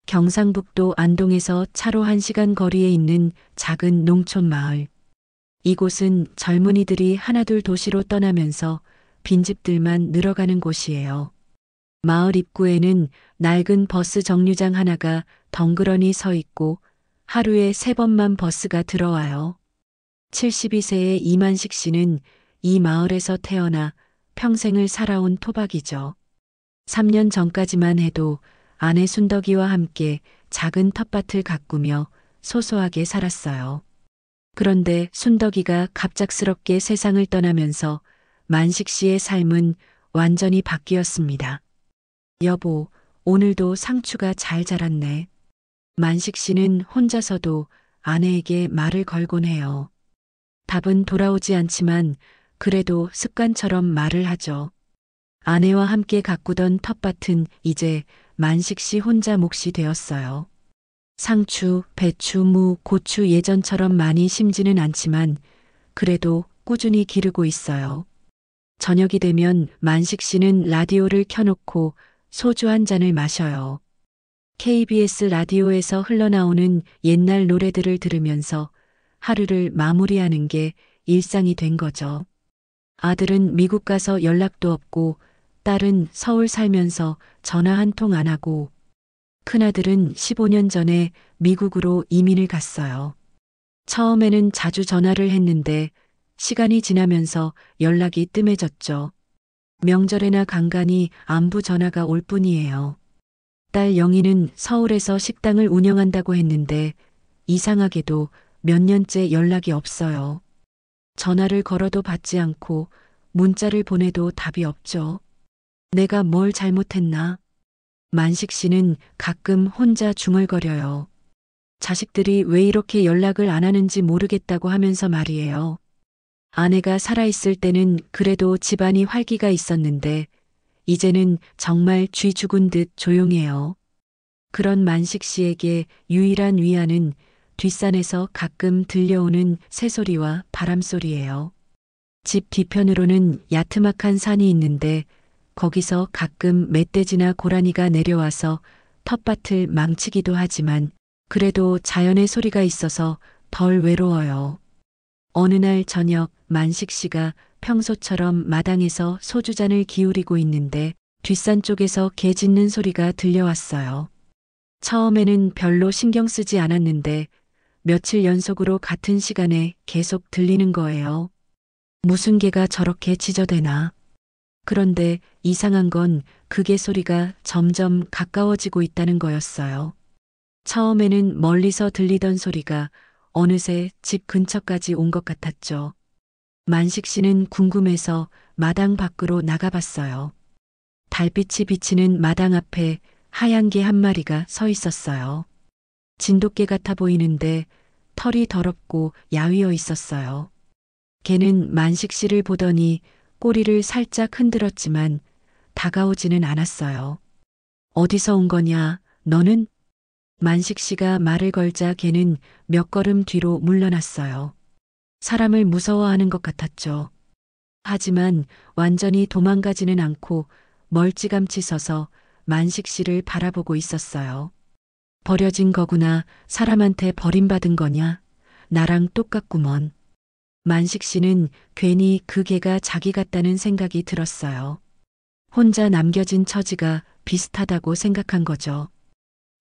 경상북도 안동에서 차로 1시간 거리에 있는 작은 농촌 마을. 이곳은 젊은이들이 하나둘 도시로 떠나면서 빈집들만 늘어가는 곳이에요. 마을 입구에는 낡은 버스 정류장 하나가 덩그러니 서 있고 하루에 3번만 버스가 들어와요. 72세의 이만식 씨는 이 마을에서 태어나 평생을 살아온 토박이죠. 3년 전까지만 해도 아내 순덕이와 함께 작은 텃밭을 가꾸며 소소하게 살았어요. 그런데 순덕이가 갑작스럽게 세상을 떠나면서 만식 씨의 삶은 완전히 바뀌었습니다. 여보, 오늘도 상추가 잘 자랐네. 만식 씨는 혼자서도 아내에게 말을 걸곤 해요. 답은 돌아오지 않지만 그래도 습관처럼 말을 하죠. 아내와 함께 가꾸던 텃밭은 이제 만식 씨 혼자 몫이 되었어요. 상추, 배추, 무, 고추 예전처럼 많이 심지는 않지만 그래도 꾸준히 기르고 있어요. 저녁이 되면 만식 씨는 라디오를 켜놓고 소주 한 잔을 마셔요. KBS 라디오에서 흘러나오는 옛날 노래들을 들으면서 하루를 마무리하는 게 일상이 된 거죠. 아들은 미국 가서 연락도 없고 딸은 서울 살면서 전화 한 통 안 하고 큰아들은 15년 전에 미국으로 이민을 갔어요. 처음에는 자주 전화를 했는데 시간이 지나면서 연락이 뜸해졌죠. 명절에나 간간히 안부 전화가 올 뿐이에요. 딸 영희는 서울에서 식당을 운영한다고 했는데 이상하게도 몇 년째 연락이 없어요. 전화를 걸어도 받지 않고 문자를 보내도 답이 없죠. 내가 뭘 잘못했나? 만식 씨는 가끔 혼자 중얼거려요. 자식들이 왜 이렇게 연락을 안 하는지 모르겠다고 하면서 말이에요. 아내가 살아있을 때는 그래도 집안이 활기가 있었는데 이제는 정말 쥐 죽은 듯 조용해요. 그런 만식 씨에게 유일한 위안은 뒷산에서 가끔 들려오는 새소리와 바람소리예요. 집 뒤편으로는 야트막한 산이 있는데 거기서 가끔 멧돼지나 고라니가 내려와서 텃밭을 망치기도 하지만 그래도 자연의 소리가 있어서 덜 외로워요. 어느 날 저녁 만식 씨가 평소처럼 마당에서 소주잔을 기울이고 있는데 뒷산 쪽에서 개 짖는 소리가 들려왔어요. 처음에는 별로 신경 쓰지 않았는데 며칠 연속으로 같은 시간에 계속 들리는 거예요. 무슨 개가 저렇게 짖어대나. 그런데 이상한 건 그 개 소리가 점점 가까워지고 있다는 거였어요. 처음에는 멀리서 들리던 소리가 어느새 집 근처까지 온 것 같았죠. 만식 씨는 궁금해서 마당 밖으로 나가봤어요. 달빛이 비치는 마당 앞에 하얀 개 한 마리가 서 있었어요. 진돗개 같아 보이는데 털이 더럽고 야위어 있었어요. 개는 만식 씨를 보더니 꼬리를 살짝 흔들었지만 다가오지는 않았어요. 어디서 온 거냐, 너는? 만식 씨가 말을 걸자 개는 몇 걸음 뒤로 물러났어요. 사람을 무서워하는 것 같았죠. 하지만 완전히 도망가지는 않고 멀찌감치 서서 만식 씨를 바라보고 있었어요. 버려진 거구나, 사람한테 버림받은 거냐? 나랑 똑같구먼. 만식 씨는 괜히 그 개가 자기 같다는 생각이 들었어요. 혼자 남겨진 처지가 비슷하다고 생각한 거죠.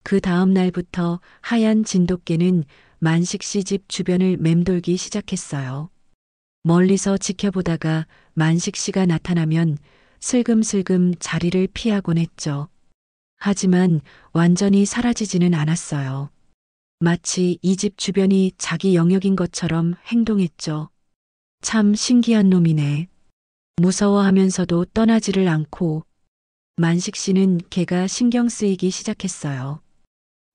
그 다음 날부터 하얀 진돗개는 만식 씨 집 주변을 맴돌기 시작했어요. 멀리서 지켜보다가 만식 씨가 나타나면 슬금슬금 자리를 피하곤 했죠. 하지만 완전히 사라지지는 않았어요. 마치 이 집 주변이 자기 영역인 것처럼 행동했죠. 참 신기한 놈이네. 무서워하면서도 떠나지를 않고. 만식 씨는 개가 신경 쓰이기 시작했어요.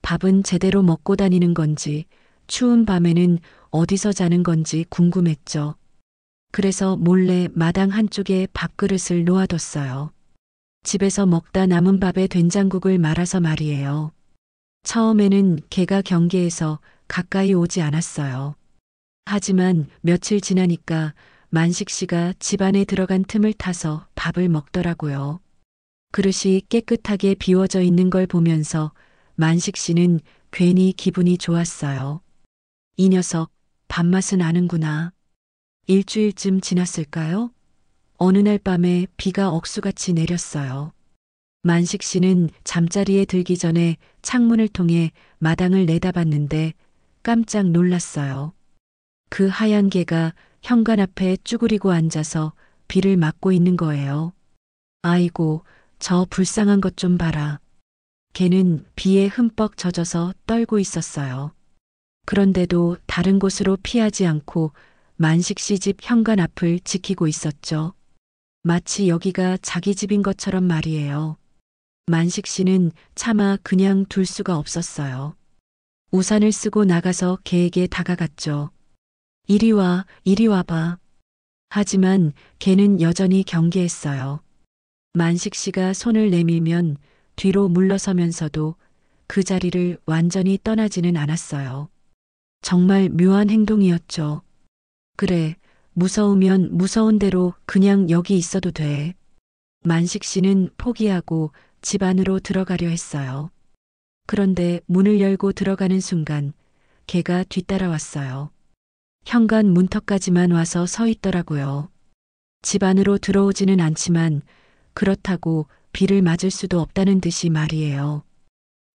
밥은 제대로 먹고 다니는 건지, 추운 밤에는 어디서 자는 건지 궁금했죠. 그래서 몰래 마당 한쪽에 밥그릇을 놓아뒀어요. 집에서 먹다 남은 밥에 된장국을 말아서 말이에요. 처음에는 개가 경계해서 가까이 오지 않았어요. 하지만 며칠 지나니까 만식 씨가 집 안에 들어간 틈을 타서 밥을 먹더라고요. 그릇이 깨끗하게 비워져 있는 걸 보면서 만식 씨는 괜히 기분이 좋았어요. 이 녀석 밥맛은 아는구나. 일주일쯤 지났을까요? 어느 날 밤에 비가 억수같이 내렸어요. 만식 씨는 잠자리에 들기 전에 창문을 통해 마당을 내다봤는데 깜짝 놀랐어요. 그 하얀 개가 현관 앞에 쭈그리고 앉아서 비를 맞고 있는 거예요. 아이고, 저 불쌍한 것 좀 봐라. 개는 비에 흠뻑 젖어서 떨고 있었어요. 그런데도 다른 곳으로 피하지 않고 만식 씨 집 현관 앞을 지키고 있었죠. 마치 여기가 자기 집인 것처럼 말이에요. 만식 씨는 차마 그냥 둘 수가 없었어요. 우산을 쓰고 나가서 개에게 다가갔죠. 이리 와, 이리 와봐. 하지만 개는 여전히 경계했어요. 만식 씨가 손을 내밀면 뒤로 물러서면서도 그 자리를 완전히 떠나지는 않았어요. 정말 묘한 행동이었죠. 그래, 무서우면 무서운 대로 그냥 여기 있어도 돼. 만식 씨는 포기하고 집 안으로 들어가려 했어요. 그런데 문을 열고 들어가는 순간 개가 뒤따라왔어요. 현관 문턱까지만 와서 서 있더라고요. 집 안으로 들어오지는 않지만 그렇다고 비를 맞을 수도 없다는 듯이 말이에요.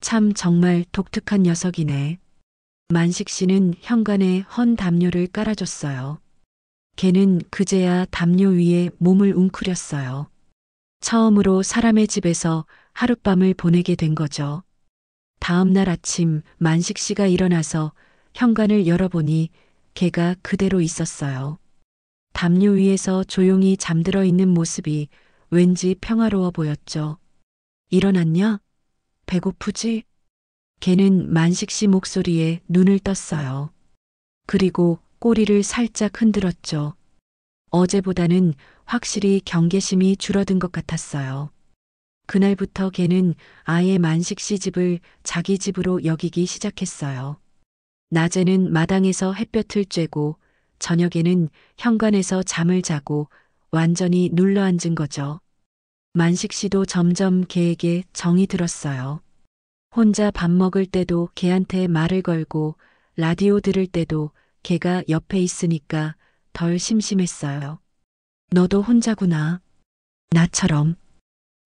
참 정말 독특한 녀석이네. 만식 씨는 현관에 헌 담요를 깔아줬어요. 개는 그제야 담요 위에 몸을 웅크렸어요. 처음으로 사람의 집에서 하룻밤을 보내게 된 거죠. 다음 날 아침 만식 씨가 일어나서 현관을 열어보니 개가 그대로 있었어요. 담요 위에서 조용히 잠들어 있는 모습이 왠지 평화로워 보였죠. 일어났냐? 배고프지? 개는 만식 씨 목소리에 눈을 떴어요. 그리고 꼬리를 살짝 흔들었죠. 어제보다는 확실히 경계심이 줄어든 것 같았어요. 그날부터 개는 아예 만식 씨 집을 자기 집으로 여기기 시작했어요. 낮에는 마당에서 햇볕을 쬐고 저녁에는 현관에서 잠을 자고 완전히 눌러앉은 거죠. 만식 씨도 점점 개에게 정이 들었어요. 혼자 밥 먹을 때도 개한테 말을 걸고 라디오 들을 때도 개가 옆에 있으니까 덜 심심했어요. 너도 혼자구나. 나처럼.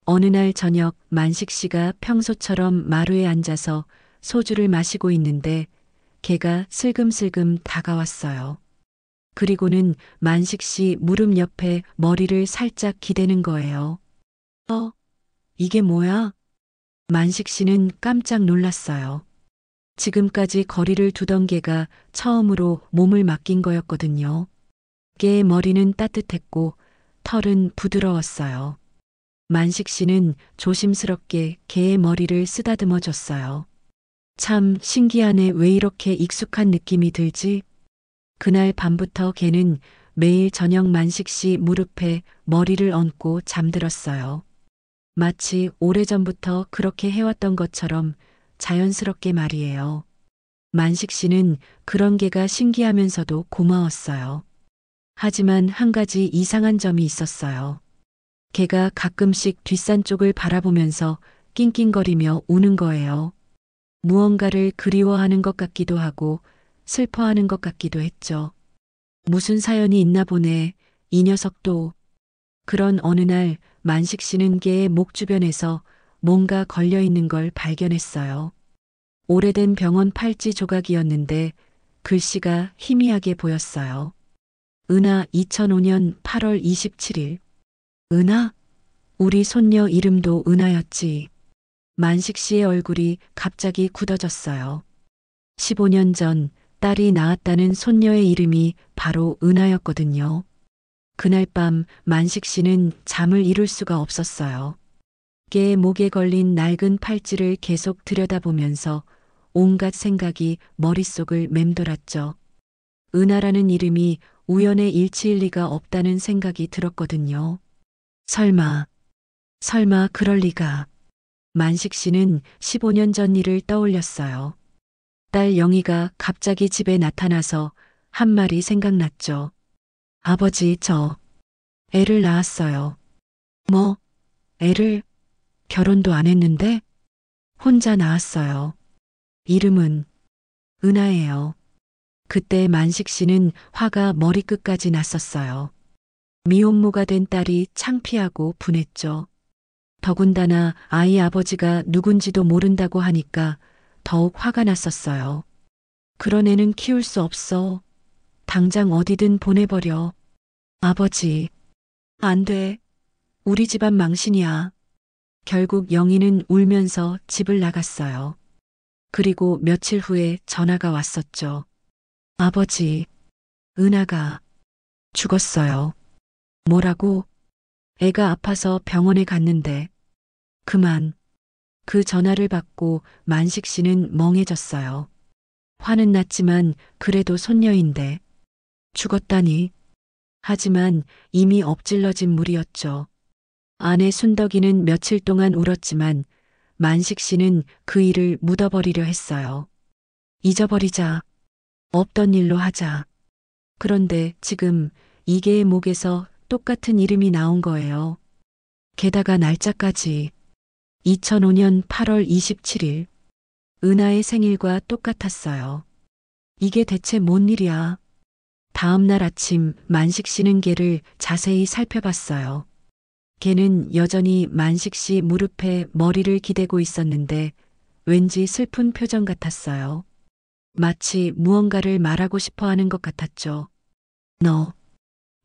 어느 날 저녁 만식 씨가 평소처럼 마루에 앉아서 소주를 마시고 있는데 개가 슬금슬금 다가왔어요. 그리고는 만식 씨 무릎 옆에 머리를 살짝 기대는 거예요. 이게 뭐야? 만식 씨는 깜짝 놀랐어요. 지금까지 거리를 두던 개가 처음으로 몸을 맡긴 거였거든요. 개의 머리는 따뜻했고 털은 부드러웠어요. 만식 씨는 조심스럽게 개의 머리를 쓰다듬어 줬어요. 참 신기하네. 왜 이렇게 익숙한 느낌이 들지? 그날 밤부터 개는 매일 저녁 만식 씨 무릎에 머리를 얹고 잠들었어요. 마치 오래전부터 그렇게 해왔던 것처럼 자연스럽게 말이에요. 만식 씨는 그런 개가 신기하면서도 고마웠어요. 하지만 한 가지 이상한 점이 있었어요. 개가 가끔씩 뒷산 쪽을 바라보면서 낑낑거리며 우는 거예요. 무언가를 그리워하는 것 같기도 하고 슬퍼하는 것 같기도 했죠. 무슨 사연이 있나 보네. 이 녀석도. 그런 어느 날 만식 씨는 개의 목 주변에서 뭔가 걸려 있는 걸 발견했어요. 오래된 병원 팔찌 조각이었는데 글씨가 희미하게 보였어요. 은하 2005년 8월 27일. 은하? 우리 손녀 이름도 은하였지. 만식 씨의 얼굴이 갑자기 굳어졌어요. 15년 전 딸이 낳았다는 손녀의 이름이 바로 은하였거든요. 그날 밤 만식 씨는 잠을 이룰 수가 없었어요. 개의 목에 걸린 낡은 팔찌를 계속 들여다보면서 온갖 생각이 머릿속을 맴돌았죠. 은하라는 이름이 우연의 일치일 리가 없다는 생각이 들었거든요. 설마 그럴 리가. 만식 씨는 15년 전 일을 떠올렸어요. 딸 영희가 갑자기 집에 나타나서 한 말이 생각났죠. 아버지, 저 애를 낳았어요. 뭐? 애를? 결혼도 안 했는데? 혼자 낳았어요. 이름은 은하예요. 그때 만식 씨는 화가 머리끝까지 났었어요. 미혼모가 된 딸이 창피하고 분했죠. 더군다나 아이 아버지가 누군지도 모른다고 하니까 더욱 화가 났었어요. 그런 애는 키울 수 없어. 당장 어디든 보내버려. 아버지, 안 돼. 우리 집안 망신이야. 결국 영희는 울면서 집을 나갔어요. 그리고 며칠 후에 전화가 왔었죠. 아버지, 은하가 죽었어요. 뭐라고? 애가 아파서 병원에 갔는데. 그만. 그 전화를 받고 만식 씨는 멍해졌어요. 화는 났지만 그래도 손녀인데. 죽었다니. 하지만 이미 엎질러진 물이었죠. 아내 순덕이는 며칠 동안 울었지만 만식 씨는 그 일을 묻어버리려 했어요. 잊어버리자. 없던 일로 하자. 그런데 지금 이계의 목에서 똑같은 이름이 나온 거예요. 게다가 날짜까지 2005년 8월 27일. 은하의 생일과 똑같았어요. 이게 대체 뭔 일이야? 다음 날 아침 만식 씨는 걔를 자세히 살펴봤어요. 걔는 여전히 만식 씨 무릎에 머리를 기대고 있었는데 왠지 슬픈 표정 같았어요. 마치 무언가를 말하고 싶어 하는 것 같았죠. 너,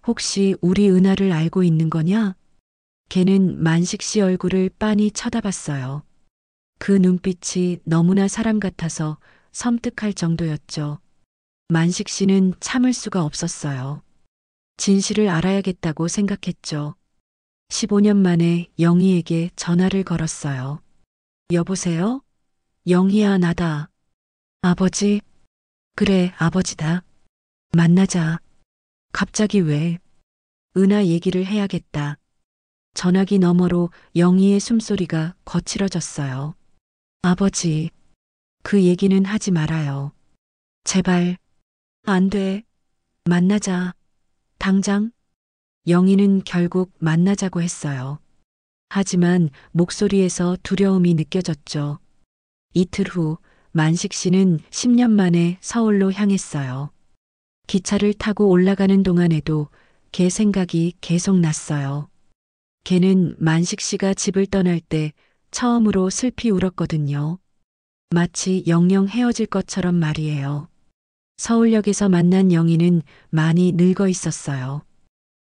혹시 우리 은하를 알고 있는 거냐? 걔는 만식 씨 얼굴을 빤히 쳐다봤어요. 그 눈빛이 너무나 사람 같아서 섬뜩할 정도였죠. 만식 씨는 참을 수가 없었어요. 진실을 알아야겠다고 생각했죠. 15년 만에 영희에게 전화를 걸었어요. 여보세요? 영희야, 나다. 아버지? 그래, 아버지다. 만나자. 갑자기 왜? 은하 얘기를 해야겠다. 전화기 너머로 영희의 숨소리가 거칠어졌어요. 아버지, 그 얘기는 하지 말아요. 제발. 안 돼. 만나자. 당장. 영희는 결국 만나자고 했어요. 하지만 목소리에서 두려움이 느껴졌죠. 이틀 후 만식 씨는 10년 만에 서울로 향했어요. 기차를 타고 올라가는 동안에도 걔 생각이 계속 났어요. 걔는 만식 씨가 집을 떠날 때 처음으로 슬피 울었거든요. 마치 영영 헤어질 것처럼 말이에요. 서울역에서 만난 영희는 많이 늙어 있었어요.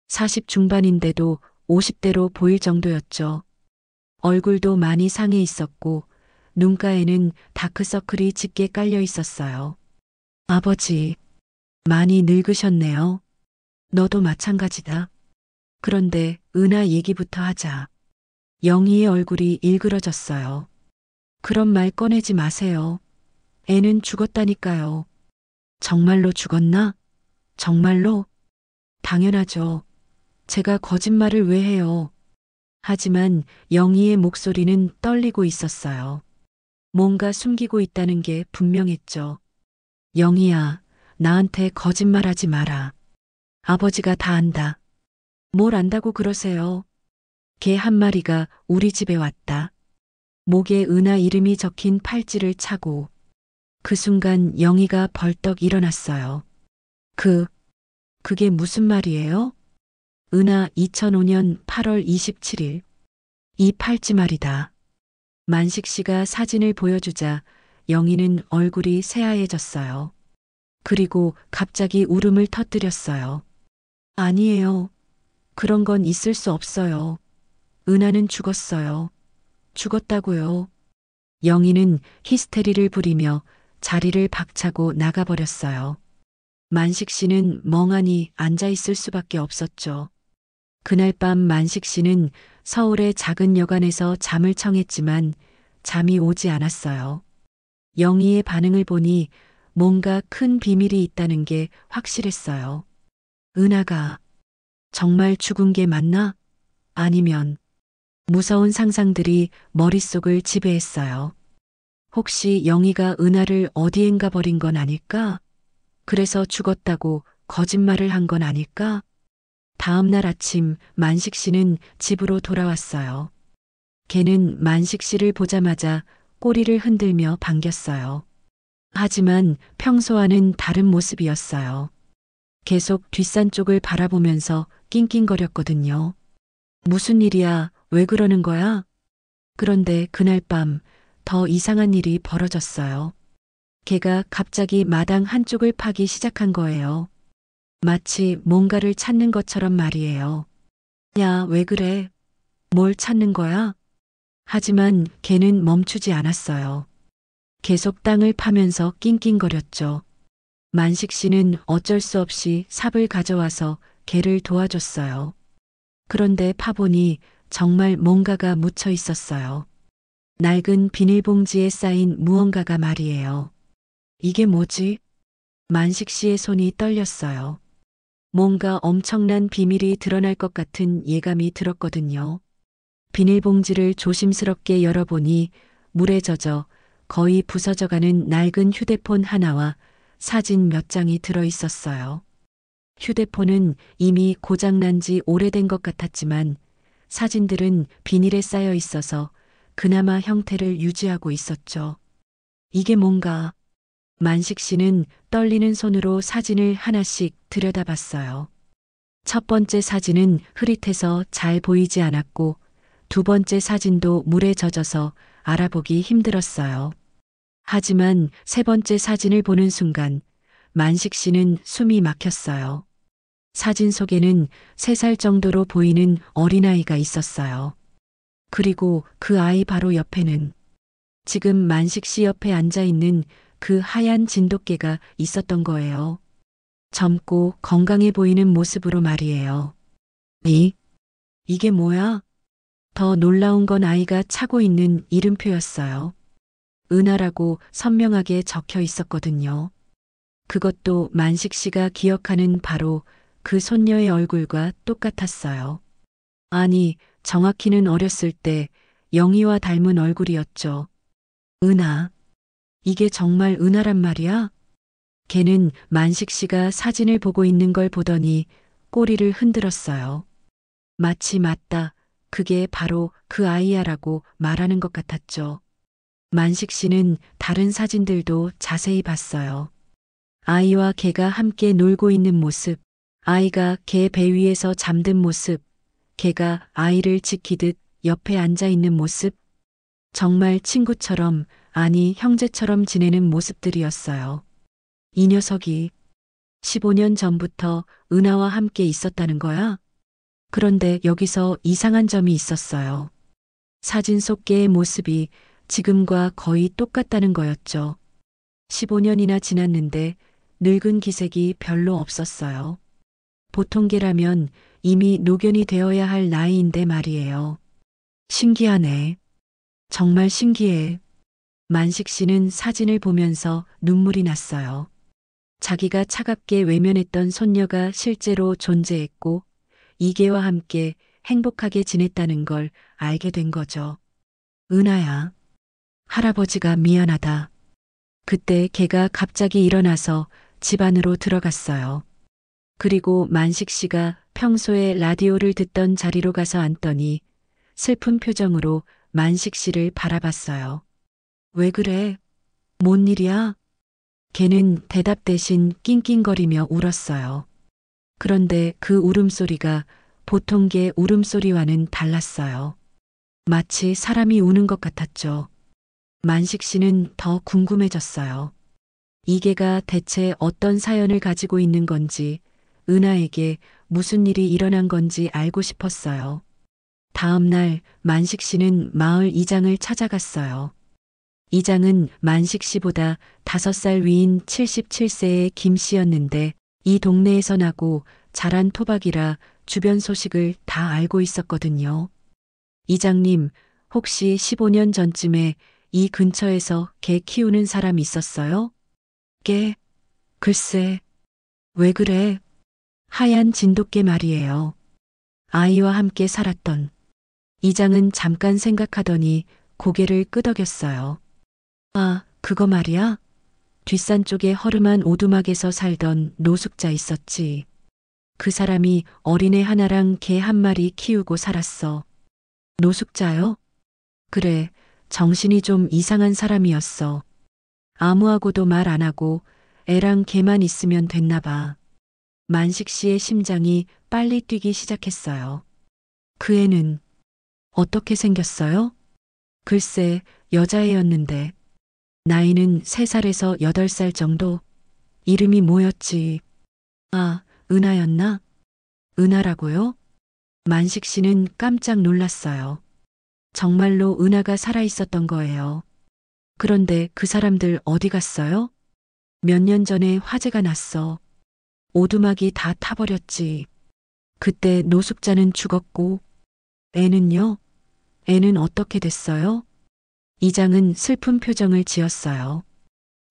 40 중반인데도 50대로 보일 정도였죠. 얼굴도 많이 상해 있었고 눈가에는 다크서클이 짙게 깔려 있었어요. 아버지, 많이 늙으셨네요. 너도 마찬가지다. 그런데 은하 얘기부터 하자. 영희의 얼굴이 일그러졌어요. 그런 말 꺼내지 마세요. 애는 죽었다니까요. 정말로 죽었나? 정말로? 당연하죠. 제가 거짓말을 왜 해요? 하지만 영희의 목소리는 떨리고 있었어요. 뭔가 숨기고 있다는 게 분명했죠. 영희야, 나한테 거짓말하지 마라. 아버지가 다 안다. 뭘 안다고 그러세요? 개 한 마리가 우리 집에 왔다. 목에 은하 이름이 적힌 팔찌를 차고 그 순간 영희가 벌떡 일어났어요. 그게 무슨 말이에요? 은하 2005년 8월 27일. 이 팔찌 말이다. 만식 씨가 사진을 보여주자 영희는 얼굴이 새하얘졌어요. 그리고 갑자기 울음을 터뜨렸어요. 아니에요. 그런 건 있을 수 없어요. 은하는 죽었어요. 죽었다고요. 영희는 히스테리를 부리며 자리를 박차고 나가버렸어요. 만식 씨는 멍하니 앉아 있을 수밖에 없었죠. 그날 밤 만식 씨는 서울의 작은 여관에서 잠을 청했지만 잠이 오지 않았어요. 영희의 반응을 보니 뭔가 큰 비밀이 있다는 게 확실했어요. 은하가 정말 죽은 게 맞나? 아니면 무서운 상상들이 머릿속을 지배했어요. 혹시 영희가 은하를 어디엔가 버린 건 아닐까? 그래서 죽었다고 거짓말을 한 건 아닐까? 다음 날 아침 만식 씨는 집으로 돌아왔어요. 걔는 만식 씨를 보자마자 꼬리를 흔들며 반겼어요. 하지만 평소와는 다른 모습이었어요. 계속 뒷산 쪽을 바라보면서 낑낑거렸거든요. 무슨 일이야? 왜 그러는 거야? 그런데 그날 밤 더 이상한 일이 벌어졌어요. 개가 갑자기 마당 한쪽을 파기 시작한 거예요. 마치 뭔가를 찾는 것처럼 말이에요. 야, 왜 그래? 뭘 찾는 거야? 하지만 개는 멈추지 않았어요. 계속 땅을 파면서 낑낑거렸죠. 만식 씨는 어쩔 수 없이 삽을 가져와서 개를 도와줬어요. 그런데 파보니 정말 뭔가가 묻혀 있었어요. 낡은 비닐봉지에 쌓인 무언가가 말이에요. 이게 뭐지? 만식 씨의 손이 떨렸어요. 뭔가 엄청난 비밀이 드러날 것 같은 예감이 들었거든요. 비닐봉지를 조심스럽게 열어보니 물에 젖어 거의 부서져가는 낡은 휴대폰 하나와 사진 몇 장이 들어 있었어요. 휴대폰은 이미 고장난 지 오래된 것 같았지만 사진들은 비닐에 쌓여 있어서 그나마 형태를 유지하고 있었죠. 이게 뭔가? 만식 씨는 떨리는 손으로 사진을 하나씩 들여다봤어요. 첫 번째 사진은 흐릿해서 잘 보이지 않았고 두 번째 사진도 물에 젖어서 알아보기 힘들었어요. 하지만 세 번째 사진을 보는 순간 만식 씨는 숨이 막혔어요. 사진 속에는 3살 정도로 보이는 어린아이가 있었어요. 그리고 그 아이 바로 옆에는 지금 만식 씨 옆에 앉아 있는 그 하얀 진돗개가 있었던 거예요. 젊고 건강해 보이는 모습으로 말이에요. 이게 뭐야? 더 놀라운 건 아이가 차고 있는 이름표였어요. 은하라고 선명하게 적혀 있었거든요. 그것도 만식 씨가 기억하는 바로 그 손녀의 얼굴과 똑같았어요. 아니, 정확히는 어렸을 때 영희와 닮은 얼굴이었죠. 은하. 이게 정말 은하란 말이야? 걔는 만식 씨가 사진을 보고 있는 걸 보더니 꼬리를 흔들었어요. 마치 맞다. 그게 바로 그 아이야라고 말하는 것 같았죠. 만식 씨는 다른 사진들도 자세히 봤어요. 아이와 개가 함께 놀고 있는 모습, 아이가 개 배 위에서 잠든 모습, 개가 아이를 지키듯 옆에 앉아 있는 모습, 정말 친구처럼, 아니 형제처럼 지내는 모습들이었어요. 이 녀석이 15년 전부터 은하와 함께 있었다는 거야? 그런데 여기서 이상한 점이 있었어요. 사진 속 개의 모습이 지금과 거의 똑같다는 거였죠. 15년이나 지났는데 늙은 기색이 별로 없었어요. 보통 개라면 이미 노견이 되어야 할 나이인데 말이에요. 신기하네. 정말 신기해. 만식 씨는 사진을 보면서 눈물이 났어요. 자기가 차갑게 외면했던 손녀가 실제로 존재했고 이계와 함께 행복하게 지냈다는 걸 알게 된 거죠. 은하야, 할아버지가 미안하다. 그때 걔가 갑자기 일어나서 집 안으로 들어갔어요. 그리고 만식 씨가 평소에 라디오를 듣던 자리로 가서 앉더니 슬픈 표정으로 만식 씨를 바라봤어요. 왜 그래? 뭔 일이야? 걔는 대답 대신 낑낑거리며 울었어요. 그런데 그 울음소리가 보통 개 울음소리와는 달랐어요. 마치 사람이 우는 것 같았죠. 만식 씨는 더 궁금해졌어요. 이 개가 대체 어떤 사연을 가지고 있는 건지, 은하에게 무슨 일이 일어난 건지 알고 싶었어요. 다음 날 만식 씨는 마을 이장을 찾아갔어요. 이장은 만식 씨보다 5살 위인 77세의 김 씨였는데 이 동네에서 나고 자란 토박이라 주변 소식을 다 알고 있었거든요. 이장님, 혹시 15년 전쯤에 이 근처에서 개 키우는 사람 있었어요? 개? 글쎄. 왜 그래? 하얀 진돗개 말이에요. 아이와 함께 살았던. 이장은 잠깐 생각하더니 고개를 끄덕였어요. 아, 그거 말이야? 뒷산 쪽에 허름한 오두막에서 살던 노숙자 있었지. 그 사람이 어린애 하나랑 개 한 마리 키우고 살았어. 노숙자요? 그래, 정신이 좀 이상한 사람이었어. 아무하고도 말 안 하고 애랑 걔만 있으면 됐나 봐. 만식 씨의 심장이 빨리 뛰기 시작했어요. 그 애는 어떻게 생겼어요? 글쎄, 여자애였는데. 나이는 3살에서 8살 정도? 이름이 뭐였지? 아, 은하였나? 은하라고요? 만식 씨는 깜짝 놀랐어요. 정말로 은하가 살아있었던 거예요. 그런데 그 사람들 어디 갔어요? 몇 년 전에 화재가 났어. 오두막이 다 타버렸지. 그때 노숙자는 죽었고, 애는요? 애는 어떻게 됐어요? 이장은 슬픈 표정을 지었어요.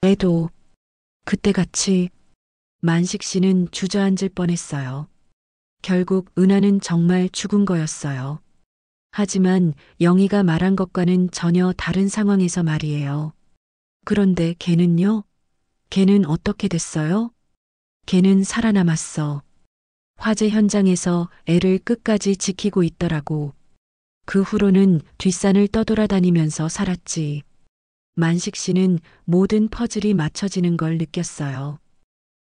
애도 그때 같이. 만식 씨는 주저앉을 뻔했어요. 결국 은하는 정말 죽은 거였어요. 하지만 영희가 말한 것과는 전혀 다른 상황에서 말이에요. 그런데 걔는요? 걔는 어떻게 됐어요? 걔는 살아남았어. 화재 현장에서 애를 끝까지 지키고 있더라고. 그 후로는 뒷산을 떠돌아다니면서 살았지. 만식 씨는 모든 퍼즐이 맞춰지는 걸 느꼈어요.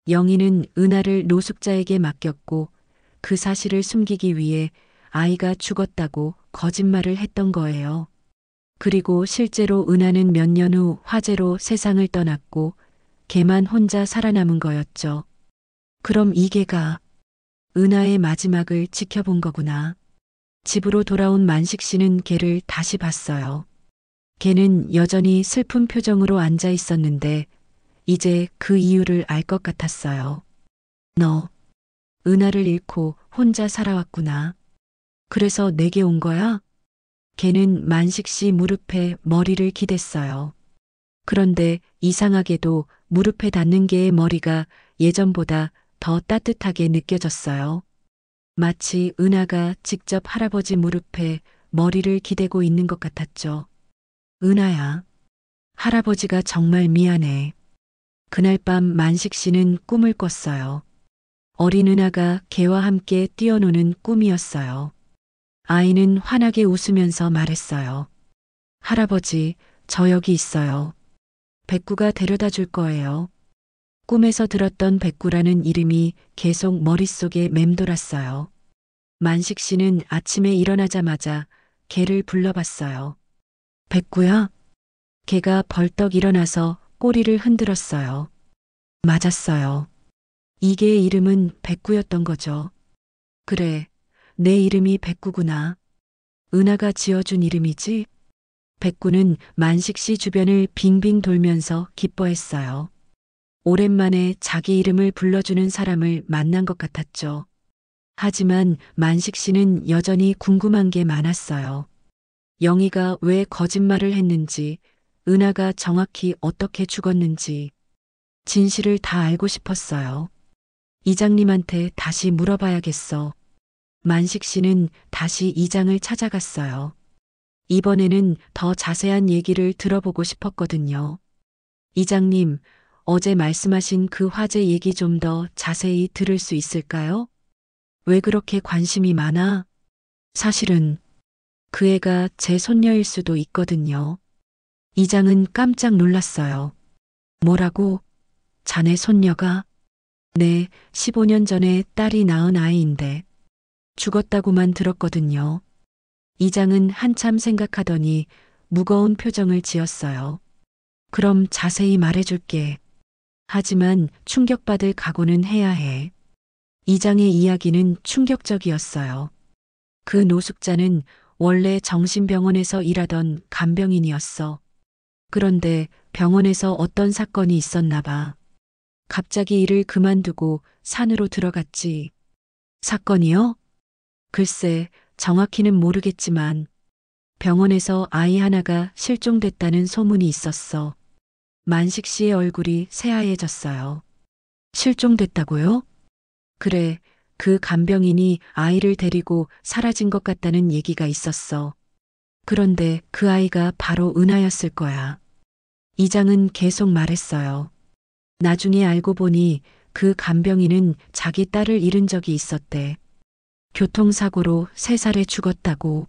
영희는 은하를 노숙자에게 맡겼고 그 사실을 숨기기 위해 아이가 죽었다고 거짓말을 했던 거예요. 그리고 실제로 은하는 몇 년 후 화재로 세상을 떠났고 걔만 혼자 살아남은 거였죠. 그럼 이 개가 은하의 마지막을 지켜본 거구나. 집으로 돌아온 만식 씨는 걔를 다시 봤어요. 걔는 여전히 슬픈 표정으로 앉아 있었는데 이제 그 이유를 알 것 같았어요. 너 은하를 잃고 혼자 살아왔구나. 그래서 내게 온 거야? 걔는 만식 씨 무릎에 머리를 기댔어요. 그런데 이상하게도 무릎에 닿는 개의 머리가 예전보다 더 따뜻하게 느껴졌어요. 마치 은하가 직접 할아버지 무릎에 머리를 기대고 있는 것 같았죠. 은하야, 할아버지가 정말 미안해. 그날 밤 만식 씨는 꿈을 꿨어요. 어린 은하가 개와 함께 뛰어노는 꿈이었어요. 아이는 환하게 웃으면서 말했어요. 할아버지, 저 여기 있어요. 백구가 데려다 줄 거예요. 꿈에서 들었던 백구라는 이름이 계속 머릿속에 맴돌았어요. 만식 씨는 아침에 일어나자마자 개를 불러봤어요. 백구야? 개가 벌떡 일어나서 꼬리를 흔들었어요. 맞았어요. 이 개의 이름은 백구였던 거죠. 그래, 내 이름이 백구구나. 은하가 지어준 이름이지? 백구는 만식 씨 주변을 빙빙 돌면서 기뻐했어요. 오랜만에 자기 이름을 불러주는 사람을 만난 것 같았죠. 하지만 만식 씨는 여전히 궁금한 게 많았어요. 영희가 왜 거짓말을 했는지, 은하가 정확히 어떻게 죽었는지, 진실을 다 알고 싶었어요. 이장님한테 다시 물어봐야겠어. 만식 씨는 다시 이장을 찾아갔어요. 이번에는 더 자세한 얘기를 들어보고 싶었거든요. 이장님, 어제 말씀하신 그 화재 얘기 좀 더 자세히 들을 수 있을까요? 왜 그렇게 관심이 많아? 사실은 그 애가 제 손녀일 수도 있거든요. 이장은 깜짝 놀랐어요. 뭐라고? 자네 손녀가? 네, 15년 전에 딸이 낳은 아이인데 죽었다고만 들었거든요. 이장은 한참 생각하더니 무거운 표정을 지었어요. 그럼 자세히 말해줄게. 하지만 충격받을 각오는 해야 해. 이장의 이야기는 충격적이었어요. 그 노숙자는 원래 정신병원에서 일하던 간병인이었어. 그런데 병원에서 어떤 사건이 있었나 봐. 갑자기 일을 그만두고 산으로 들어갔지. 사건이요? 글쎄, 정확히는 모르겠지만 병원에서 아이 하나가 실종됐다는 소문이 있었어. 만식 씨의 얼굴이 새하얘졌어요. 실종됐다고요? 그래, 그 간병인이 아이를 데리고 사라진 것 같다는 얘기가 있었어. 그런데 그 아이가 바로 은하였을 거야. 이장은 계속 말했어요. 나중에 알고 보니 그 간병인은 자기 딸을 잃은 적이 있었대. 교통사고로 3살에 죽었다고.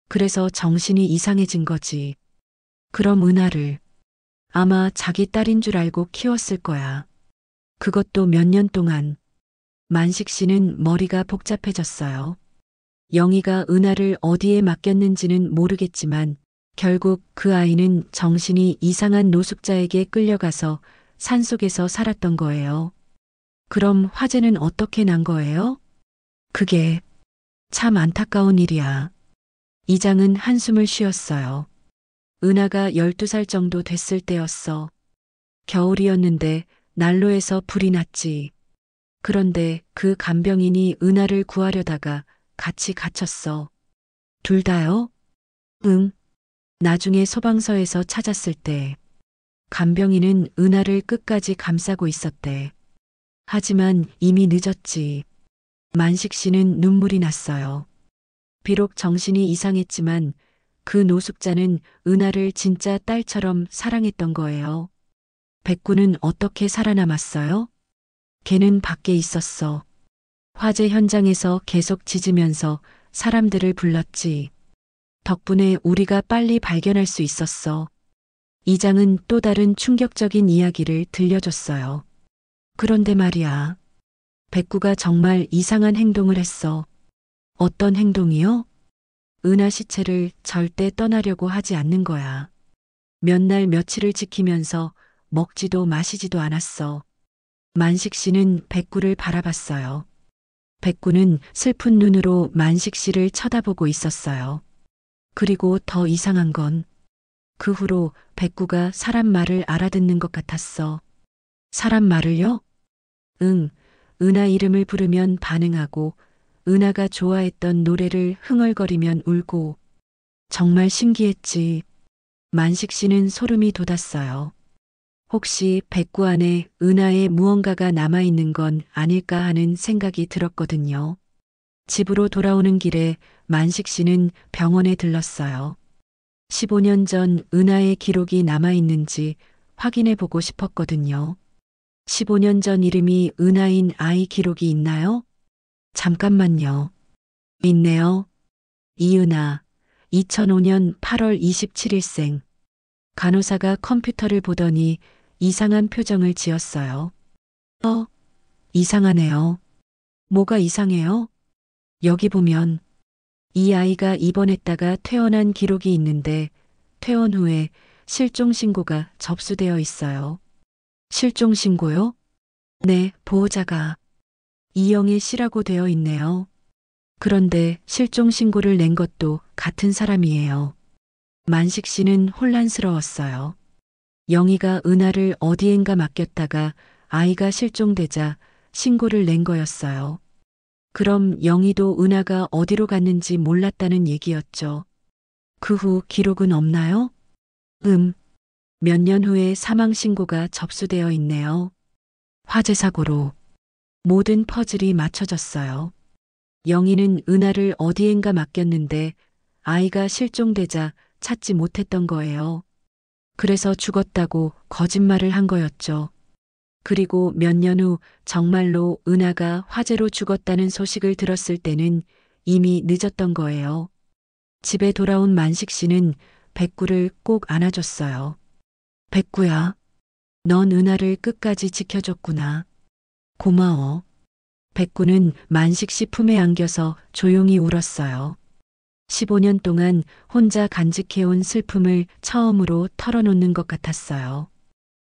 그래서 정신이 이상해진 거지. 그럼 은하를 아마 자기 딸인 줄 알고 키웠을 거야. 그것도 몇 년 동안. 만식 씨는 머리가 복잡해졌어요. 영희가 은하를 어디에 맡겼는지는 모르겠지만 결국 그 아이는 정신이 이상한 노숙자에게 끌려가서 산속에서 살았던 거예요. 그럼 화재는 어떻게 난 거예요? 그게 참 안타까운 일이야. 이장은 한숨을 쉬었어요. 은하가 12살 정도 됐을 때였어. 겨울이었는데 난로에서 불이 났지. 그런데 그 간병인이 은하를 구하려다가 같이 갇혔어. 둘 다요? 응. 나중에 소방서에서 찾았을 때 간병인은 은하를 끝까지 감싸고 있었대. 하지만 이미 늦었지. 만식 씨는 눈물이 났어요. 비록 정신이 이상했지만 그 노숙자는 은하를 진짜 딸처럼 사랑했던 거예요. 백구는 어떻게 살아남았어요? 걔는 밖에 있었어. 화재 현장에서 계속 짖으면서 사람들을 불렀지. 덕분에 우리가 빨리 발견할 수 있었어. 이장은 또 다른 충격적인 이야기를 들려줬어요. 그런데 말이야. 백구가 정말 이상한 행동을 했어. 어떤 행동이요? 은하 시체를 절대 떠나려고 하지 않는 거야. 몇 날 며칠을 지키면서 먹지도 마시지도 않았어. 만식 씨는 백구를 바라봤어요. 백구는 슬픈 눈으로 만식 씨를 쳐다보고 있었어요. 그리고 더 이상한 건 그 후로 백구가 사람 말을 알아듣는 것 같았어. 사람 말을요? 응, 은하 이름을 부르면 반응하고 은하가 좋아했던 노래를 흥얼거리면 울고. 정말 신기했지. 만식 씨는 소름이 돋았어요. 혹시 백구 안에 은하의 무언가가 남아있는 건 아닐까 하는 생각이 들었거든요. 집으로 돌아오는 길에 만식 씨는 병원에 들렀어요. 15년 전 은하의 기록이 남아있는지 확인해 보고 싶었거든요. 15년 전 이름이 은하인 아이 기록이 있나요? 잠깐만요. 있네요. 이은하, 2005년 8월 27일생. 간호사가 컴퓨터를 보더니 이상한 표정을 지었어요. 이상하네요. 뭐가 이상해요? 여기 보면 이 아이가 입원했다가 퇴원한 기록이 있는데 퇴원 후에 실종 신고가 접수되어 있어요. 실종 신고요? 네, 보호자가 이영애 씨라고 되어 있네요. 그런데 실종 신고를 낸 것도 같은 사람이에요. 만식 씨는 혼란스러웠어요. 영희가 은하를 어디엔가 맡겼다가 아이가 실종되자 신고를 낸 거였어요. 그럼 영희도 은하가 어디로 갔는지 몰랐다는 얘기였죠. 그 후 기록은 없나요? 몇 년 후에 사망 신고가 접수되어 있네요. 화재 사고로 모든 퍼즐이 맞춰졌어요. 영희는 은하를 어디엔가 맡겼는데 아이가 실종되자 찾지 못했던 거예요. 그래서 죽었다고 거짓말을 한 거였죠. 그리고 몇 년 후 정말로 은하가 화재로 죽었다는 소식을 들었을 때는 이미 늦었던 거예요. 집에 돌아온 만식 씨는 백구를 꼭 안아줬어요. 백구야, 넌 은하를 끝까지 지켜줬구나. 고마워. 백구는 만식 씨 품에 안겨서 조용히 울었어요. 15년 동안 혼자 간직해온 슬픔을 처음으로 털어놓는 것 같았어요.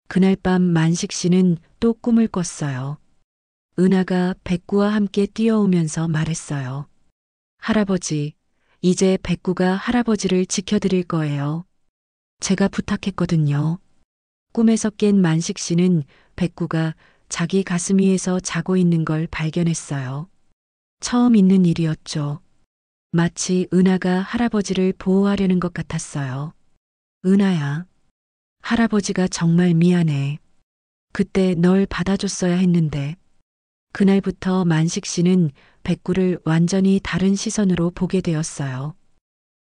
그날 밤 만식 씨는 또 꿈을 꿨어요. 은하가 백구와 함께 뛰어오면서 말했어요. 할아버지, 이제 백구가 할아버지를 지켜드릴 거예요. 제가 부탁했거든요. 꿈에서 깬 만식 씨는 백구가 자기 가슴 위에서 자고 있는 걸 발견했어요. 처음 있는 일이었죠. 마치 은하가 할아버지를 보호하려는 것 같았어요. 은하야, 할아버지가 정말 미안해. 그때 널 받아줬어야 했는데. 그날부터 만식 씨는 백구를 완전히 다른 시선으로 보게 되었어요.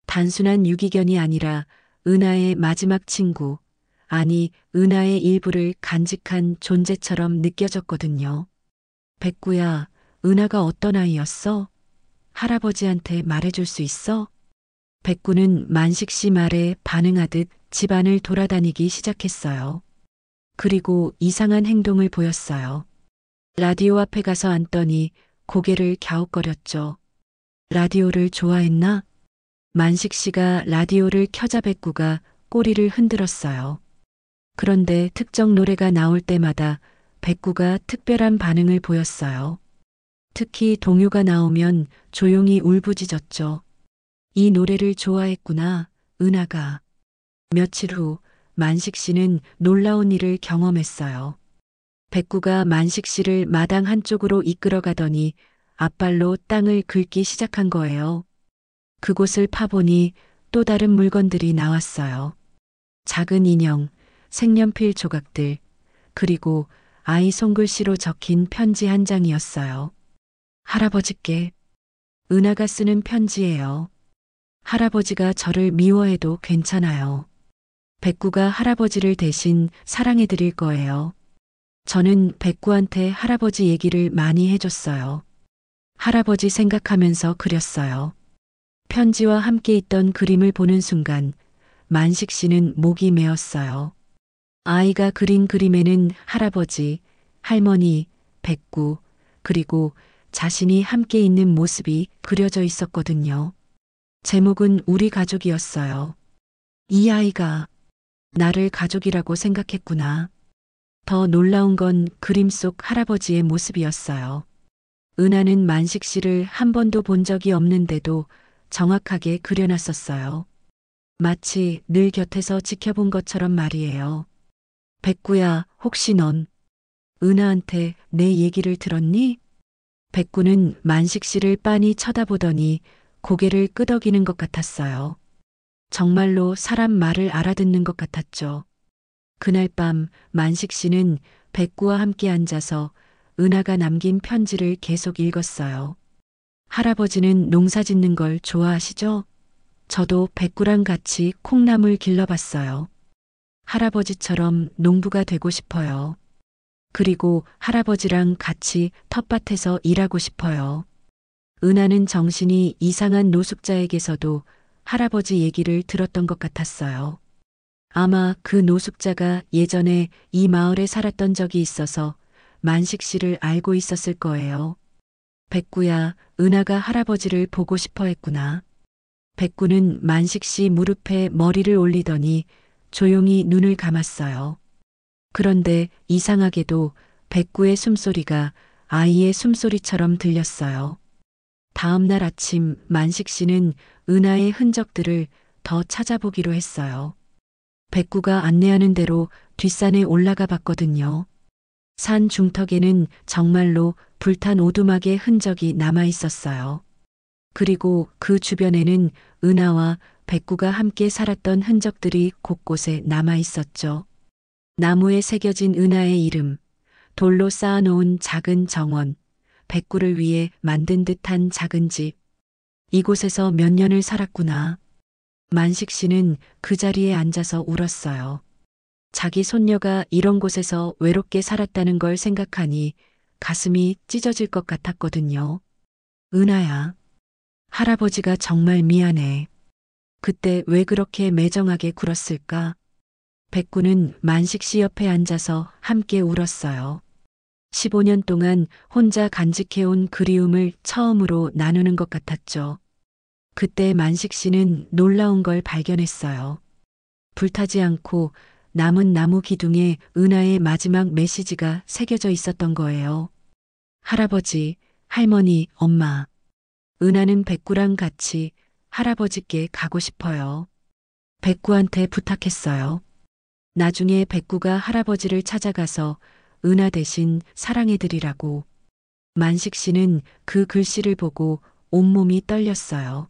단순한 유기견이 아니라 은하의 마지막 친구, 아니 은하의 일부를 간직한 존재처럼 느껴졌거든요. 백구야, 은하가 어떤 아이였어? 할아버지한테 말해줄 수 있어? 백구는 만식 씨 말에 반응하듯 집안을 돌아다니기 시작했어요. 그리고 이상한 행동을 보였어요. 라디오 앞에 가서 앉더니 고개를 갸웃거렸죠. 라디오를 좋아했나? 만식 씨가 라디오를 켜자 백구가 꼬리를 흔들었어요. 그런데 특정 노래가 나올 때마다 백구가 특별한 반응을 보였어요. 특히 동요가 나오면 조용히 울부짖었죠. 이 노래를 좋아했구나, 은하가. 며칠 후 만식 씨는 놀라운 일을 경험했어요. 백구가 만식 씨를 마당 한쪽으로 이끌어 가더니 앞발로 땅을 긁기 시작한 거예요. 그곳을 파보니 또 다른 물건들이 나왔어요. 작은 인형, 색연필 조각들, 그리고 아이 손글씨로 적힌 편지 한 장이었어요. 할아버지께 은하가 쓰는 편지예요. 할아버지가 저를 미워해도 괜찮아요. 백구가 할아버지를 대신 사랑해 드릴 거예요. 저는 백구한테 할아버지 얘기를 많이 해줬어요. 할아버지 생각하면서 그렸어요. 편지와 함께 있던 그림을 보는 순간 만식 씨는 목이 메었어요. 아이가 그린 그림에는 할아버지, 할머니, 백구, 그리고 자신이 함께 있는 모습이 그려져 있었거든요. 제목은 우리 가족이었어요. 이 아이가 나를 가족이라고 생각했구나. 더 놀라운 건 그림 속 할아버지의 모습이었어요. 은하는 만식 씨를 한 번도 본 적이 없는데도 정확하게 그려놨었어요. 마치 늘 곁에서 지켜본 것처럼 말이에요. 백구야, 혹시 넌 은하한테 내 얘기를 들었니? 백구는 만식 씨를 빤히 쳐다보더니 고개를 끄덕이는 것 같았어요. 정말로 사람 말을 알아듣는 것 같았죠. 그날 밤 만식 씨는 백구와 함께 앉아서 은하가 남긴 편지를 계속 읽었어요. 할아버지는 농사 짓는 걸 좋아하시죠? 저도 백구랑 같이 콩나물 길러봤어요. 할아버지처럼 농부가 되고 싶어요. 그리고 할아버지랑 같이 텃밭에서 일하고 싶어요. 은하는 정신이 이상한 노숙자에게서도 할아버지 얘기를 들었던 것 같았어요. 아마 그 노숙자가 예전에 이 마을에 살았던 적이 있어서 만식 씨를 알고 있었을 거예요. 백구야, 은하가 할아버지를 보고 싶어 했구나. 백구는 만식 씨 무릎에 머리를 올리더니 조용히 눈을 감았어요. 그런데 이상하게도 백구의 숨소리가 아이의 숨소리처럼 들렸어요. 다음 날 아침 만식 씨는 은하의 흔적들을 더 찾아보기로 했어요. 백구가 안내하는 대로 뒷산에 올라가 봤거든요. 산 중턱에는 정말로 불탄 오두막의 흔적이 남아 있었어요. 그리고 그 주변에는 은하와 백구가 함께 살았던 흔적들이 곳곳에 남아 있었죠. 나무에 새겨진 은하의 이름, 돌로 쌓아놓은 작은 정원, 백구를 위해 만든 듯한 작은 집. 이곳에서 몇 년을 살았구나. 만식 씨는 그 자리에 앉아서 울었어요. 자기 손녀가 이런 곳에서 외롭게 살았다는 걸 생각하니 가슴이 찢어질 것 같았거든요. 은하야, 할아버지가 정말 미안해. 그때 왜 그렇게 매정하게 굴었을까? 백구는 만식 씨 옆에 앉아서 함께 울었어요. 15년 동안 혼자 간직해온 그리움을 처음으로 나누는 것 같았죠. 그때 만식 씨는 놀라운 걸 발견했어요. 불타지 않고 남은 나무 기둥에 은하의 마지막 메시지가 새겨져 있었던 거예요. 할아버지, 할머니, 엄마. 은하는 백구랑 같이 할아버지께 가고 싶어요. 백구한테 부탁했어요. 나중에 백구가 할아버지를 찾아가서 은하 대신 사랑해드리라고. 만식 씨는 그 글씨를 보고 온몸이 떨렸어요.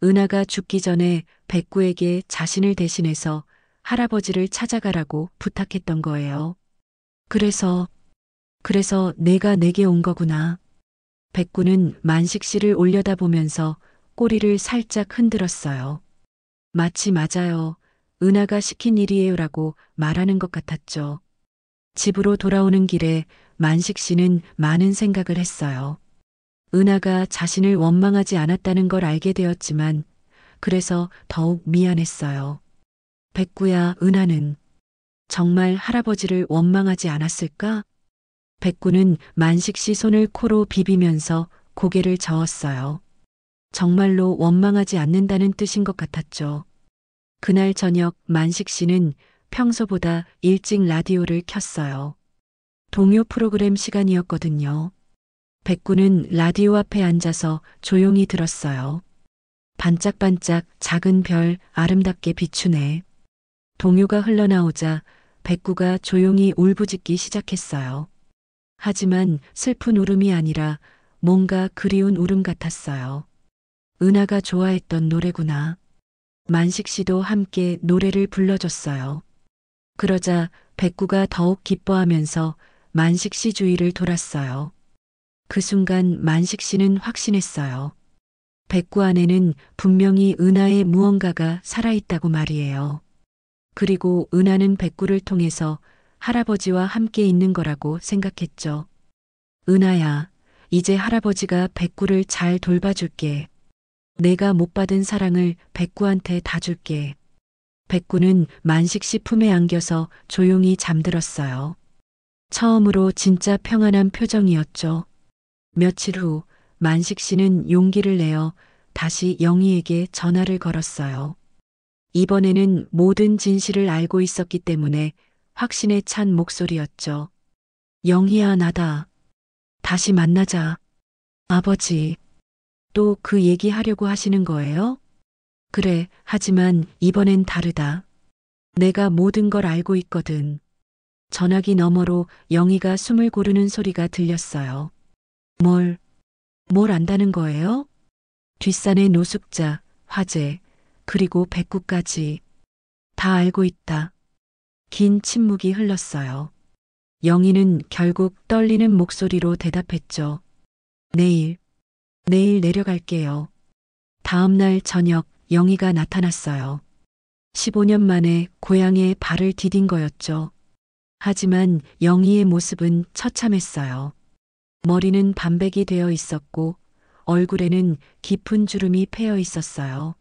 은하가 죽기 전에 백구에게 자신을 대신해서 할아버지를 찾아가라고 부탁했던 거예요. 그래서 내가 내게 온 거구나. 백구는 만식 씨를 올려다보면서 꼬리를 살짝 흔들었어요. 마치 맞아요. 은하가 시킨 일이에요라고 말하는 것 같았죠. 집으로 돌아오는 길에 만식 씨는 많은 생각을 했어요. 은하가 자신을 원망하지 않았다는 걸 알게 되었지만 그래서 더욱 미안했어요. 백구야, 은하는 정말 할아버지를 원망하지 않았을까? 백구는 만식 씨 손을 코로 비비면서 고개를 저었어요. 정말로 원망하지 않는다는 뜻인 것 같았죠. 그날 저녁 만식 씨는 평소보다 일찍 라디오를 켰어요. 동요 프로그램 시간이었거든요. 백구는 라디오 앞에 앉아서 조용히 들었어요. 반짝반짝 작은 별 아름답게 비추네. 동요가 흘러나오자 백구가 조용히 울부짖기 시작했어요. 하지만 슬픈 울음이 아니라 뭔가 그리운 울음 같았어요. 은하가 좋아했던 노래구나. 만식 씨도 함께 노래를 불러줬어요. 그러자 백구가 더욱 기뻐하면서 만식 씨 주위를 돌았어요. 그 순간 만식 씨는 확신했어요. 백구 안에는 분명히 은하의 무언가가 살아있다고 말이에요. 그리고 은하는 백구를 통해서 할아버지와 함께 있는 거라고 생각했죠. 은하야, 이제 할아버지가 백구를 잘 돌봐줄게. 내가 못 받은 사랑을 백구한테 다 줄게. 백구는 만식 씨 품에 안겨서 조용히 잠들었어요. 처음으로 진짜 평안한 표정이었죠. 며칠 후 만식 씨는 용기를 내어 다시 영희에게 전화를 걸었어요. 이번에는 모든 진실을 알고 있었기 때문에 확신에 찬 목소리였죠. 영희야, 나다. 다시 만나자. 아버지, 또 그 얘기하려고 하시는 거예요? 그래, 하지만 이번엔 다르다. 내가 모든 걸 알고 있거든. 전화기 너머로 영희가 숨을 고르는 소리가 들렸어요. 뭘 안다는 거예요? 뒷산의 노숙자, 화재, 그리고 백구까지. 다 알고 있다. 긴 침묵이 흘렀어요. 영희는 결국 떨리는 목소리로 대답했죠. 내일 내려갈게요. 다음 날 저녁 영희가 나타났어요. 15년 만에 고향에 발을 디딘 거였죠. 하지만 영희의 모습은 처참했어요. 머리는 반백이 되어 있었고 얼굴에는 깊은 주름이 패여 있었어요.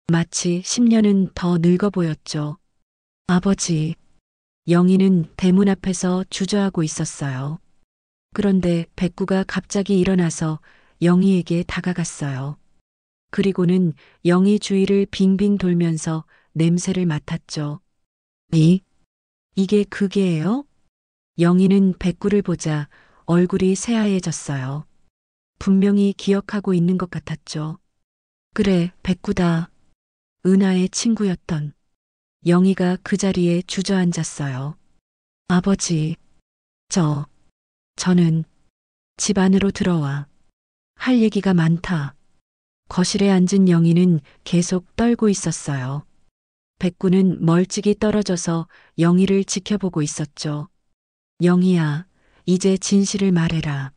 마치 10년은 더 늙어 보였죠. 아버지, 영희는 대문 앞에서 주저하고 있었어요. 그런데 백구가 갑자기 일어나서 영희에게 다가갔어요. 그리고는 영희 주위를 빙빙 돌면서 냄새를 맡았죠. 이게 그게예요? 영희는 백구를 보자 얼굴이 새하얘졌어요. 분명히 기억하고 있는 것 같았죠. 그래, 백구다. 은하의 친구였던. 영희가 그 자리에 주저앉았어요. 아버지, 저는 집 안으로 들어와. 할 얘기가 많다. 거실에 앉은 영희는 계속 떨고 있었어요. 백구는 멀찍이 떨어져서 영희를 지켜보고 있었죠. 영희야, 이제 진실을 말해라.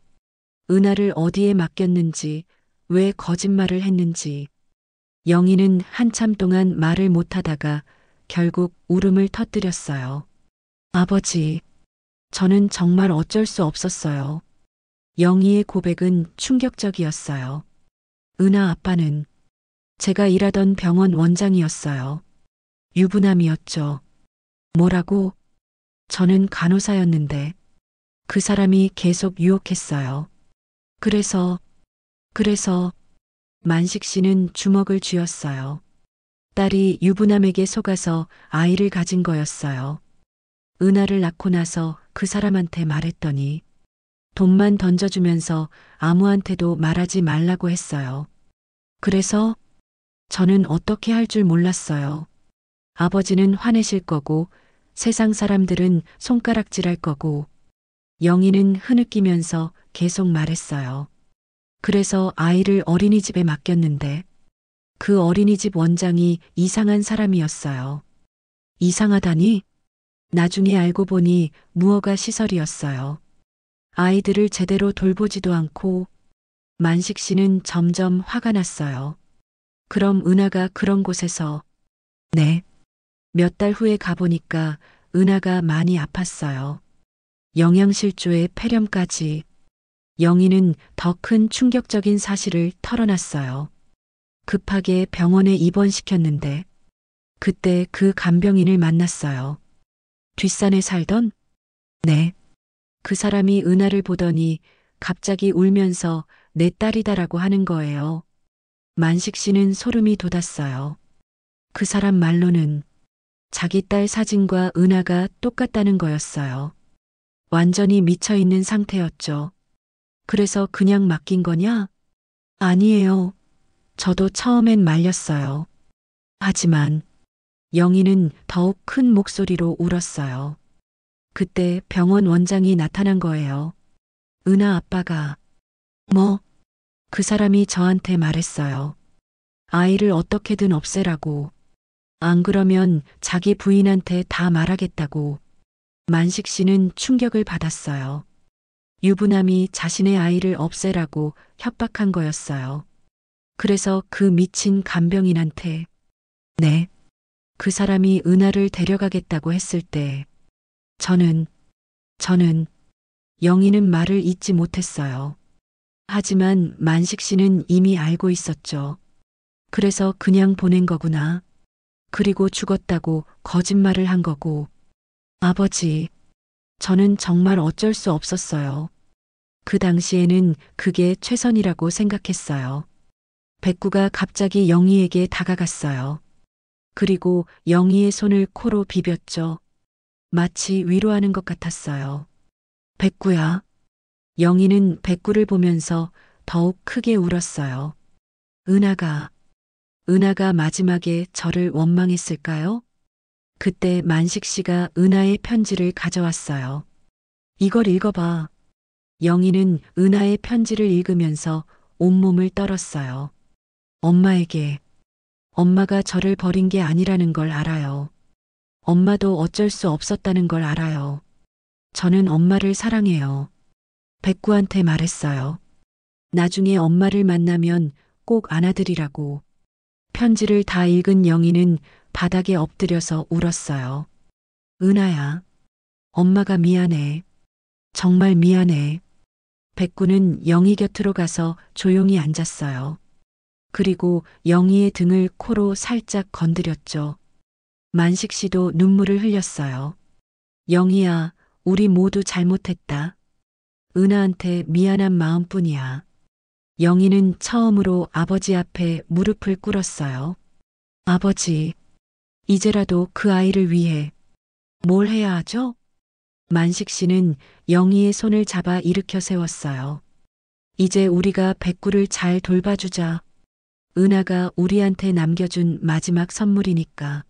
은하를 어디에 맡겼는지, 왜 거짓말을 했는지. 영희는 한참 동안 말을 못하다가 결국 울음을 터뜨렸어요. 아버지, 저는 정말 어쩔 수 없었어요. 영희의 고백은 충격적이었어요. 은하 아빠는 제가 일하던 병원 원장이었어요. 유부남이었죠. 뭐라고? 저는 간호사였는데 그 사람이 계속 유혹했어요. 그래서 만식 씨는 주먹을 쥐었어요. 딸이 유부남에게 속아서 아이를 가진 거였어요. 은하를 낳고 나서 그 사람한테 말했더니 돈만 던져주면서 아무한테도 말하지 말라고 했어요. 그래서 저는 어떻게 할 줄 몰랐어요. 아버지는 화내실 거고 세상 사람들은 손가락질할 거고 영희는 흐느끼면서 계속 말했어요. 그래서 아이를 어린이집에 맡겼는데 그 어린이집 원장이 이상한 사람이었어요. 이상하다니? 나중에 알고 보니 무허가 시설이었어요. 아이들을 제대로 돌보지도 않고 만식 씨는 점점 화가 났어요. 그럼 은하가 그런 곳에서 네. 몇 달 후에 가보니까 은하가 많이 아팠어요. 영양실조에 폐렴까지. 영희는 더 큰 충격적인 사실을 털어놨어요. 급하게 병원에 입원시켰는데 그때 그 간병인을 만났어요. 뒷산에 살던? 네. 그 사람이 은하를 보더니 갑자기 울면서 내 딸이다라고 하는 거예요. 만식 씨는 소름이 돋았어요. 그 사람 말로는 자기 딸 사진과 은하가 똑같다는 거였어요. 완전히 미쳐있는 상태였죠. 그래서 그냥 맡긴 거냐? 아니에요. 저도 처음엔 말렸어요. 하지만 영희는 더욱 큰 목소리로 울었어요. 그때 병원 원장이 나타난 거예요. 은하 아빠가 뭐? 그 사람이 저한테 말했어요. 아이를 어떻게든 없애라고. 안 그러면 자기 부인한테 다 말하겠다고. 만식 씨는 충격을 받았어요. 유부남이 자신의 아이를 없애라고 협박한 거였어요. 그래서 그 미친 간병인한테 네. 그 사람이 은하를 데려가겠다고 했을 때 저는 영희는 말을 잇지 못했어요. 하지만 만식 씨는 이미 알고 있었죠. 그래서 그냥 보낸 거구나. 그리고 죽었다고 거짓말을 한 거고. 아버지, 저는 정말 어쩔 수 없었어요. 그 당시에는 그게 최선이라고 생각했어요. 백구가 갑자기 영희에게 다가갔어요. 그리고 영희의 손을 코로 비볐죠. 마치 위로하는 것 같았어요. 백구야. 영희는 백구를 보면서 더욱 크게 울었어요. 은하가 마지막에 저를 원망했을까요? 그때 만식 씨가 은하의 편지를 가져왔어요. 이걸 읽어봐. 영희는 은하의 편지를 읽으면서 온몸을 떨었어요. 엄마에게. 엄마가 저를 버린 게 아니라는 걸 알아요. 엄마도 어쩔 수 없었다는 걸 알아요. 저는 엄마를 사랑해요. 백구한테 말했어요. 나중에 엄마를 만나면 꼭 안아드리라고. 편지를 다 읽은 영희는 바닥에 엎드려서 울었어요. 은하야, 엄마가 미안해. 정말 미안해. 백구는 영희 곁으로 가서 조용히 앉았어요. 그리고 영희의 등을 코로 살짝 건드렸죠. 만식 씨도 눈물을 흘렸어요. 영희야, 우리 모두 잘못했다. 은하한테 미안한 마음뿐이야. 영희는 처음으로 아버지 앞에 무릎을 꿇었어요. 아버지, 이제라도 그 아이를 위해 뭘 해야 하죠? 만식 씨는 영희의 손을 잡아 일으켜 세웠어요. 이제 우리가 백구를 잘 돌봐주자. 은하가 우리한테 남겨준 마지막 선물이니까.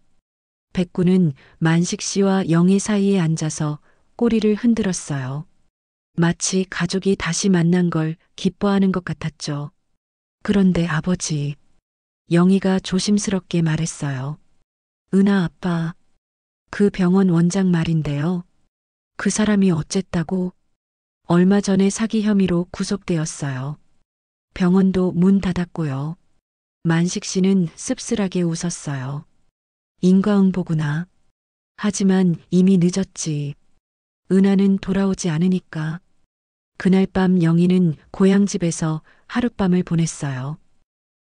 백구는 만식 씨와 영희 사이에 앉아서 꼬리를 흔들었어요. 마치 가족이 다시 만난 걸 기뻐하는 것 같았죠. 그런데 아버지, 영희가 조심스럽게 말했어요. 은하 아빠, 그 병원 원장 말인데요. 그 사람이 어쨌다고? 얼마 전에 사기 혐의로 구속되었어요. 병원도 문 닫았고요. 만식 씨는 씁쓸하게 웃었어요. 인과응보구나. 하지만 이미 늦었지. 은하는 돌아오지 않으니까. 그날 밤 영희는 고향집에서 하룻밤을 보냈어요.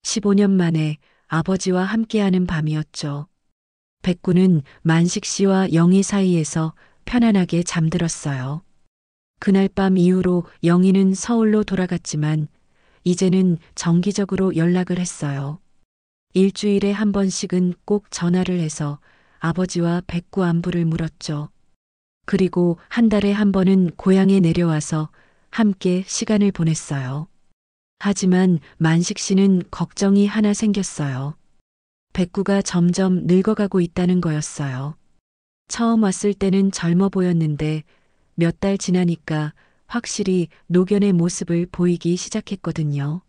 15년 만에 아버지와 함께하는 밤이었죠. 백구는 만식 씨와 영희 사이에서 편안하게 잠들었어요. 그날 밤 이후로 영희는 서울로 돌아갔지만 이제는 정기적으로 연락을 했어요. 일주일에 한 번씩은 꼭 전화를 해서 아버지와 백구 안부를 물었죠. 그리고 한 달에 한 번은 고향에 내려와서 함께 시간을 보냈어요. 하지만 만식 씨는 걱정이 하나 생겼어요. 백구가 점점 늙어가고 있다는 거였어요. 처음 왔을 때는 젊어 보였는데 몇 달 지나니까 확실히 노견의 모습을 보이기 시작했거든요.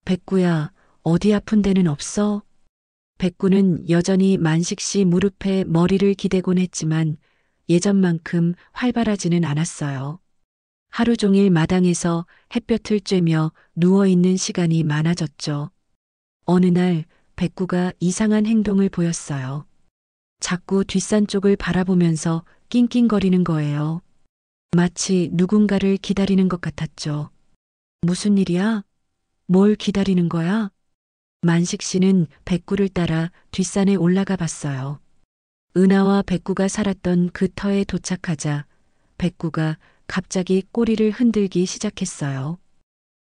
백구야, 어디 아픈 데는 없어? 백구는 여전히 만식 씨 무릎에 머리를 기대곤 했지만 예전만큼 활발하지는 않았어요. 하루 종일 마당에서 햇볕을 쬐며 누워있는 시간이 많아졌죠. 어느 날 백구가 이상한 행동을 보였어요. 자꾸 뒷산 쪽을 바라보면서 낑낑거리는 거예요. 마치 누군가를 기다리는 것 같았죠. 무슨 일이야? 뭘 기다리는 거야? 만식 씨는 백구를 따라 뒷산에 올라가 봤어요. 은하와 백구가 살았던 그 터에 도착하자 백구가 갑자기 꼬리를 흔들기 시작했어요.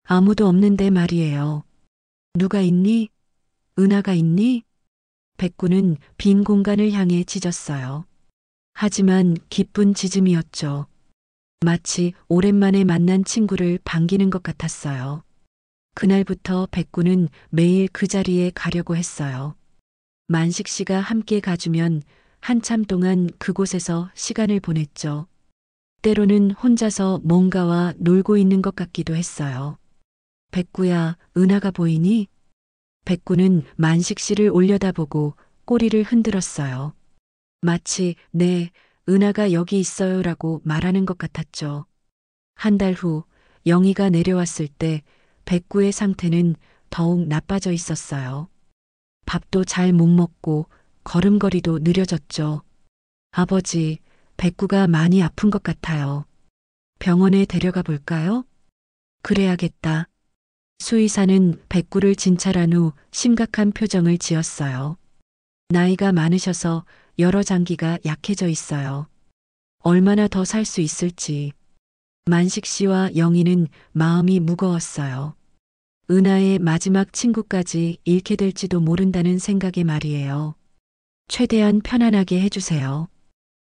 아무도 없는데 말이에요. 누가 있니? 은하가 있니? 백구는 빈 공간을 향해 짖었어요. 하지만 기쁜 짖음이었죠. 마치 오랜만에 만난 친구를 반기는 것 같았어요. 그날부터 백구는 매일 그 자리에 가려고 했어요. 만식 씨가 함께 가주면 한참 동안 그곳에서 시간을 보냈죠. 때로는 혼자서 뭔가와 놀고 있는 것 같기도 했어요. 백구야, 은하가 보이니? 백구는 만식 씨를 올려다보고 꼬리를 흔들었어요. 마치 네, 은하가 여기 있어요라고 말하는 것 같았죠. 한 달 후 영희가 내려왔을 때 백구의 상태는 더욱 나빠져 있었어요. 밥도 잘 못 먹고 걸음걸이도 느려졌죠. 아버지, 백구가 많이 아픈 것 같아요. 병원에 데려가 볼까요? 그래야겠다. 수의사는 백구를 진찰한 후 심각한 표정을 지었어요. 나이가 많으셔서 여러 장기가 약해져 있어요. 얼마나 더 살 수 있을지. 만식 씨와 영희는 마음이 무거웠어요. 은하의 마지막 친구까지 잃게 될지도 모른다는 생각에 말이에요. 최대한 편안하게 해주세요.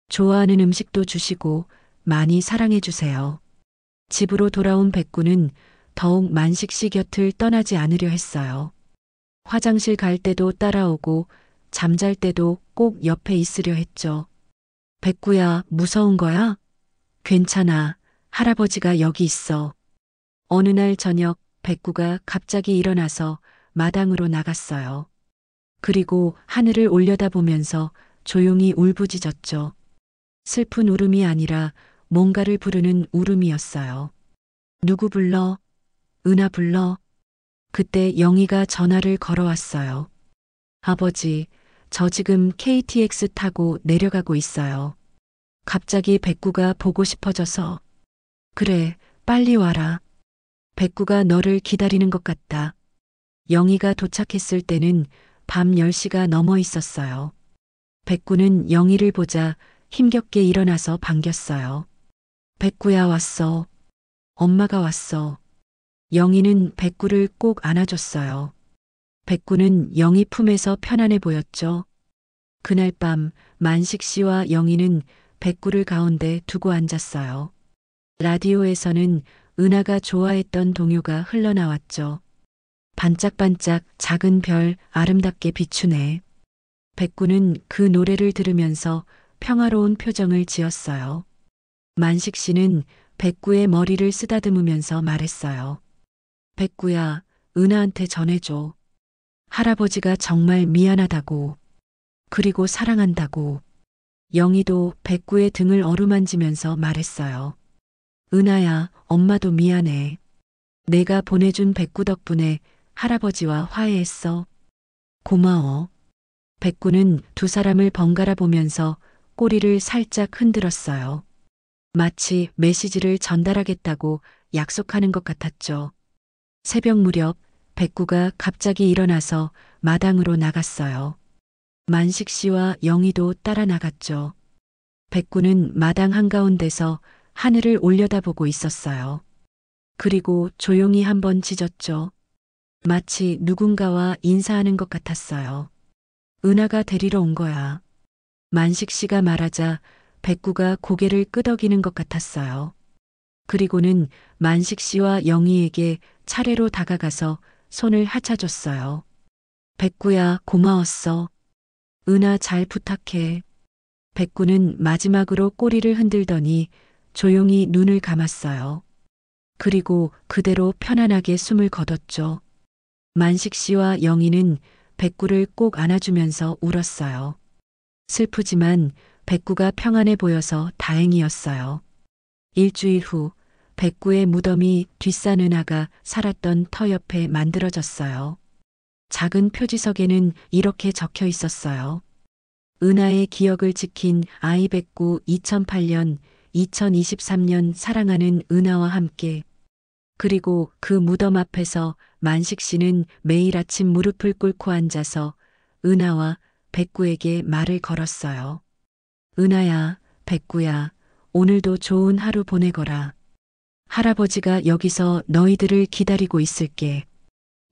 좋아하는 음식도 주시고 많이 사랑해 주세요. 집으로 돌아온 백구는 더욱 만식 씨 곁을 떠나지 않으려 했어요. 화장실 갈 때도 따라오고 잠잘 때도 꼭 옆에 있으려 했죠. 백구야, 무서운 거야? 괜찮아. 할아버지가 여기 있어. 어느 날 저녁 백구가 갑자기 일어나서 마당으로 나갔어요. 그리고 하늘을 올려다보면서 조용히 울부짖었죠. 슬픈 울음이 아니라 뭔가를 부르는 울음이었어요. 누구 불러? 은하 불러? 그때 영희가 전화를 걸어왔어요. 아버지, 저 지금 KTX 타고 내려가고 있어요. 갑자기 백구가 보고 싶어져서. 그래, 빨리 와라. 백구가 너를 기다리는 것 같다. 영희가 도착했을 때는 밤 10시가 넘어 있었어요. 백구는 영희를 보자 힘겹게 일어나서 반겼어요. 백구야 왔어. 엄마가 왔어. 영희는 백구를 꼭 안아줬어요. 백구는 영희 품에서 편안해 보였죠. 그날 밤 만식 씨와 영희는 백구를 가운데 두고 앉았어요. 라디오에서는 은하가 좋아했던 동요가 흘러나왔죠. 반짝반짝 작은 별 아름답게 비추네. 백구는 그 노래를 들으면서 평화로운 표정을 지었어요. 만식 씨는 백구의 머리를 쓰다듬으면서 말했어요. 백구야, 은하한테 전해줘. 할아버지가 정말 미안하다고. 그리고 사랑한다고. 영희도 백구의 등을 어루만지면서 말했어요. 은하야, 엄마도 미안해. 내가 보내준 백구 덕분에 할아버지와 화해했어. 고마워. 백구는 두 사람을 번갈아 보면서 꼬리를 살짝 흔들었어요. 마치 메시지를 전달하겠다고 약속하는 것 같았죠. 새벽 무렵 백구가 갑자기 일어나서 마당으로 나갔어요. 만식 씨와 영희도 따라 나갔죠. 백구는 마당 한가운데서 하늘을 올려다보고 있었어요. 그리고 조용히 한번 짖었죠. 마치 누군가와 인사하는 것 같았어요. 은하가 데리러 온 거야. 만식 씨가 말하자 백구가 고개를 끄덕이는 것 같았어요. 그리고는 만식 씨와 영희에게 차례로 다가가서 손을 하차줬어요. 백구야, 고마웠어. 은하 잘 부탁해. 백구는 마지막으로 꼬리를 흔들더니 조용히 눈을 감았어요. 그리고 그대로 편안하게 숨을 거뒀죠. 만식 씨와 영희는 백구를 꼭 안아주면서 울었어요. 슬프지만 백구가 평안해 보여서 다행이었어요. 일주일 후 백구의 무덤이 뒷산 은하가 살았던 터 옆에 만들어졌어요. 작은 표지석에는 이렇게 적혀 있었어요. 은하의 기억을 지킨 아이 백구 2008년, 2023년 사랑하는 은하와 함께 그리고 그 무덤 앞에서 만식 씨는 매일 아침 무릎을 꿇고 앉아서 은하와 백구에게 말을 걸었어요. 은하야, 백구야, 오늘도 좋은 하루 보내거라. 할아버지가 여기서 너희들을 기다리고 있을게.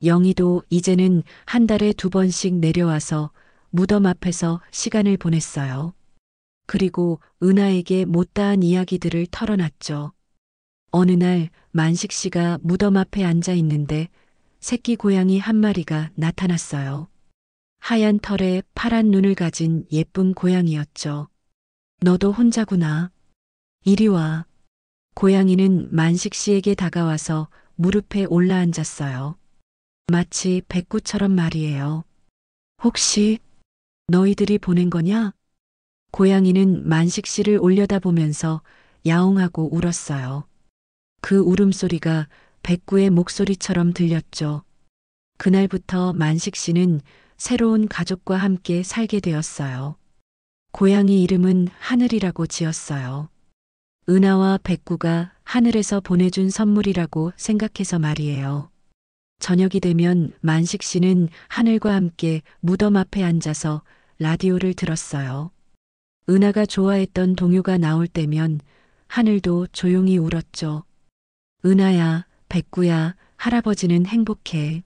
영희도 이제는 한 달에 2번씩 내려와서 무덤 앞에서 시간을 보냈어요. 그리고 은하에게 못다한 이야기들을 털어놨죠. 어느 날 만식 씨가 무덤 앞에 앉아 있는데 새끼 고양이 한 마리가 나타났어요. 하얀 털에 파란 눈을 가진 예쁜 고양이였죠. 너도 혼자구나. 이리 와. 고양이는 만식 씨에게 다가와서 무릎에 올라앉았어요. 마치 백구처럼 말이에요. 혹시 너희들이 보낸 거냐? 고양이는 만식 씨를 올려다보면서 야옹하고 울었어요. 그 울음소리가 백구의 목소리처럼 들렸죠. 그날부터 만식 씨는 새로운 가족과 함께 살게 되었어요. 고양이 이름은 하늘이라고 지었어요. 은하와 백구가 하늘에서 보내준 선물이라고 생각해서 말이에요. 저녁이 되면 만식 씨는 하늘과 함께 무덤 앞에 앉아서 라디오를 들었어요. 은하가 좋아했던 동요가 나올 때면 하늘도 조용히 울었죠. 은하야, 백구야, 할아버지는 행복해.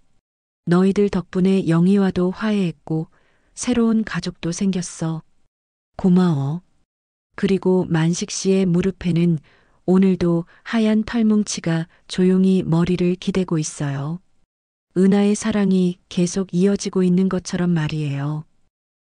너희들 덕분에 영희와도 화해했고 새로운 가족도 생겼어. 고마워. 그리고 만식 씨의 무릎에는 오늘도 하얀 털뭉치가 조용히 머리를 기대고 있어요. 은하의 사랑이 계속 이어지고 있는 것처럼 말이에요.